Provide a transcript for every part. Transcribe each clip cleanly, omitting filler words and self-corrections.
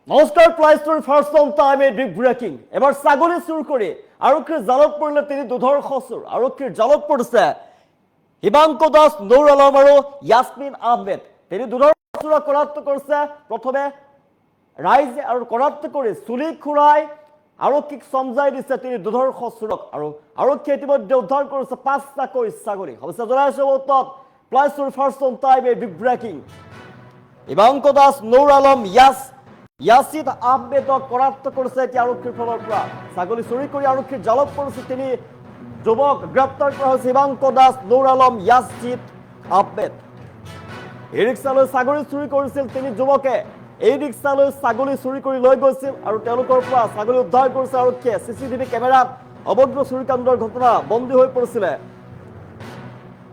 নমস্কাৰ প্লাইষ্টৰ first on time a big breaking এবাৰ ছাগলী চুৰ কৰি আৰক্ষীৰ জালত পৰিলে তিনি দুধৰ্ষ চোৰ আৰক্ষীৰ জালত পৰিছে হিমাংক দাস নৌৰ আলম আৰু ইয়াসমিন আহমেদ তিনি দুধৰ্ষ চোৰক কৰায়ত্ব কৰিছে প্ৰথমে ৰাইজে আৰু কৰায়ত্ব কৰি চুলি খুৰাই আৰক্ষীক সমজাই দিছে তিনি দুধৰ্ষ চোৰক আৰু আৰক্ষীয়ে ইতিমধ্যে উদ্ধাৰ কৰিছে পাঁচটাকৈ ছাগলী অৱশ্যে জনাইছে উত্তত প্লাইষ্টৰ first on time a big breaking Himanka Das Nur Alam Yasid আহমেদক কৰায়ত্ব কৰিছে এতিয়া আৰক্ষীৰ ফালৰ পৰা ছাগলী চুৰি কৰি আৰক্ষীৰ জালত পৰিছে তিনি যুৱক গ্ৰেপ্তাৰ কৰা হৈছে হিমাংক দাস নৌৰ আলম ইয়াসিদ আহমেদ এই ৰিক্সালৈ ছাগলী চুৰি কৰিছিল তিনি যুৱকে এই ৰিক্সালৈ ছাগলী চুৰি কৰি লৈ গৈছিল আৰু তেওঁলোকৰ পৰা ছাগলী উদ্ধাৰ কৰিছে আৰক্ষীয়ে চিচিটিভি কেমেৰাত অবগ্ৰ চুৰিকাণ্ডৰ ঘটনা বন্দী হৈ পৰিছিলে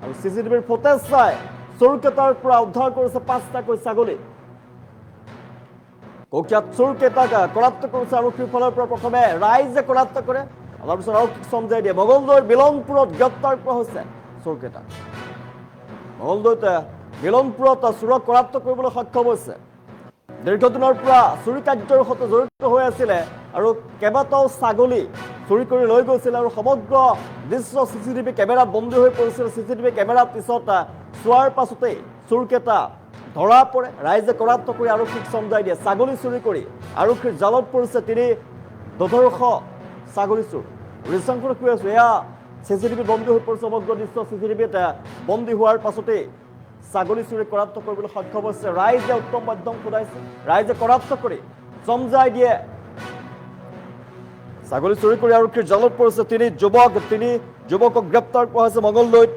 আৰু চিচিটিভিৰ ফুটেজ চাই চোৰকেইটাৰ পৰা উদ্ধাৰ কৰিছে পাঁচটাকৈ ছাগলী কুখ্যাত চোৰকেইটাক কৰায়ত্ব কৰিছে আৰক্ষীৰ ফালৰ পৰা প্ৰথমে ৰাইজে কৰায়ত্ব কৰে তাৰপিছত আৰক্ষীক সমজাই দিয়ে মঙলদৈৰ মিলনপুৰত গ্ৰেপ্তাৰ কৰা হৈছে চোৰকেইটাক মঙলদৈত মিলনপুৰত চোৰক কৰায়ত্ব কৰিবলৈ সক্ষম হৈছে দীৰ্ঘদিনৰ পৰা চুৰি কাৰ্যৰ সৈতে জড়িত হৈ আছিলে আৰু কেইবাটাও ছাগলী চুৰি কৰি লৈ গৈছিল আৰু সমগ্ৰ দৃশ্য চিচিটিভি কেমেৰাত বন্দী হৈ পৰিছিল চিচিটিভি কেমেৰাৰ পিছত চোৱাৰ পাছতেই চোৰকেইটা ধৰা পৰে ৰাইজে কৰায়ত্ব কৰি আৰক্ষীক সমজাই দিয়ে ছাগলী চুৰি কৰি আৰক্ষীৰ জালত পৰিছে তিনি দুধৰ্ষ ছাগলী চোৰ ৰিচাংপুৰ কৈ আছো এয়া চিচিটিভিত বন্দী হৈ পৰিছে সমগ্ৰ দৃশ্য চিচিটিভিত বন্দী হোৱাৰ পাছতেই ছাগলী চুৰি কৰায়ত্ব কৰিবলৈ সক্ষম হৈছে ৰাইজে উত্তম মাধ্যম খোদাইছে ৰাইজে কৰায়ত্ব কৰি সমজাই দিয়ে ছাগলী চুৰি কৰি আৰক্ষীৰ জালত পৰিছে তিনি যুৱকক গ্ৰেপ্তাৰ কৰা হৈছে মঙলদৈত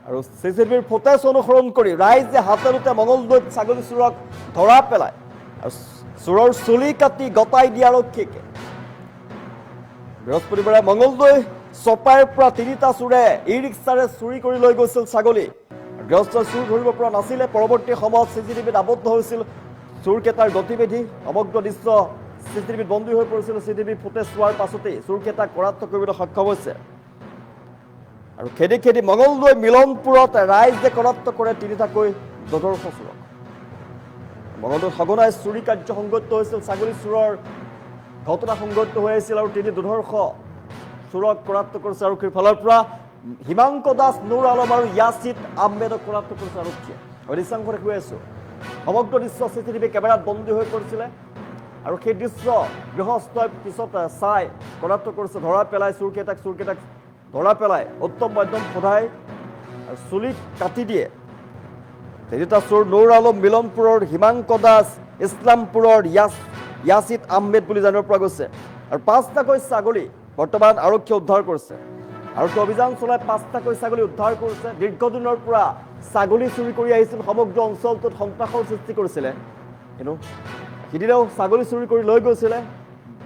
আৰু চিচিটিভিৰ ফুটেজ অনুসৰণ কৰি ৰাইজে হাতেলোতে মঙলদৈত ছাগলী চোৰক ধৰা পেলায় আৰু চোৰৰ চুলি কাটি গতাই দিয়ে আৰক্ষীক বৃহস্পতিবাৰে মঙলদৈ চপাইৰ পৰা তিনিটা চোৰে ই ৰিক্সাৰে চুৰি কৰি লৈ গৈছিল ছাগলী গৃহস্থ চুৰ ধৰিব পৰা নাছিলে পৰৱৰ্তী সময়ত চিচিটিভিত আবদ্ধ হৈছিল চোৰকেইটাৰ গতিবিধি সমগ্ৰ দৃশ্য চিচিটিভিত বন্দী হৈ পৰিছিল চিচিটিভি ফুটেজ চোৱাৰ পাছতেই চোৰকেইটাক কৰায়ত্ব কৰিবলৈ সক্ষম হৈছে আৰু খেদি খেদি মঙলদৈ মিলনপুৰত ৰাইজে কৰায়ত্ব কৰে তিনিটাকৈ দুধৰ্ষ চোৰক মঙলদৈত সঘনাই চুৰি কাৰ্য সংঘটিত হৈছিল ছাগলী চোৰৰ ঘটনা সংঘটিত হৈ আছিল আৰু তিনি দুধৰ্ষ চোৰক কৰায়ত্ব কৰিছে আৰক্ষীৰ ফালৰ পৰা হিমাংক দাস নৌৰ আলম আৰু ইয়াসিদ আহমেদক কৰায়ত্ব কৰিছে আৰক্ষীয়ে ৰিচাংপুৰে কৈ আছো সমগ্ৰ দৃশ্য চিচিটিভি কেমেৰাত বন্দী হৈ পৰিছিলে আৰু সেই দৃশ্য গৃহস্থই পিছত চাই কৰায়ত্ব কৰিছে ধৰা পেলাই চোৰকেইটাক ধৰা পেলাই উত্তম মাধ্যম সদায় চুলি কাটি দিয়ে তিনিটা চোৰ নৌৰ আলম মিলনপুৰৰ হিমাংক দাস ইছলামপুৰৰ ইয়াসিদ আহমেদ বুলি জানিব পৰা গৈছে আৰু পাঁচটাকৈ ছাগলী বৰ্তমান আৰক্ষীয়ে উদ্ধাৰ কৰিছে আৰক্ষী অভিযান চলাই পাঁচটাকৈ ছাগলী উদ্ধাৰ কৰিছে দীৰ্ঘদিনৰ পৰা ছাগলী চুৰি কৰি আহিছিল সমগ্ৰ অঞ্চলটোত সন্ত্ৰাসৰ সৃষ্টি কৰিছিলে কিন্তু সিদিনাও ছাগলী চুৰি কৰি লৈ গৈছিলে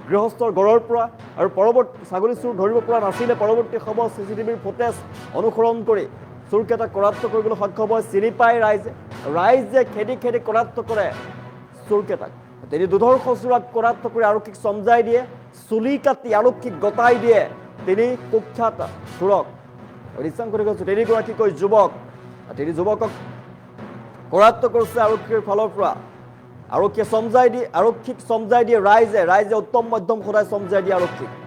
গৃহস্থৰ ঘৰৰ পৰা আৰু পৰৱৰ্তী ছাগলী চুৰ ধৰিব পৰা নাছিলে পৰৱৰ্তী সময়ত চিচিটিভিৰ ফুটেজ অনুসৰণ কৰি চোৰকেইটাক কৰায়ত্ব কৰিবলৈ সক্ষম হয় চিনি পায় ৰাইজে খেদি খেদি কৰায়ত্ব কৰে চোৰকেইটাক তিনি দুধৰ্ষ চোৰক কৰায়ত্ব কৰি আৰক্ষীক সমজাই দিয়ে চুলি কাটি আৰক্ষীক গতাই দিয়ে তিনি কুখ্যাত চোৰক ৰিচাং কৰি কৈছো তিনিগৰাকীকৈ তিনি যুৱকক কৰায়ত্ব কৰিছে আৰক্ষীৰ ফালৰ পৰা আৰক্ষীক সমজাই দিয়ে ৰাইজে উত্তম মাধ্যম সদায় সমজাই দিয়ে আৰক্ষীক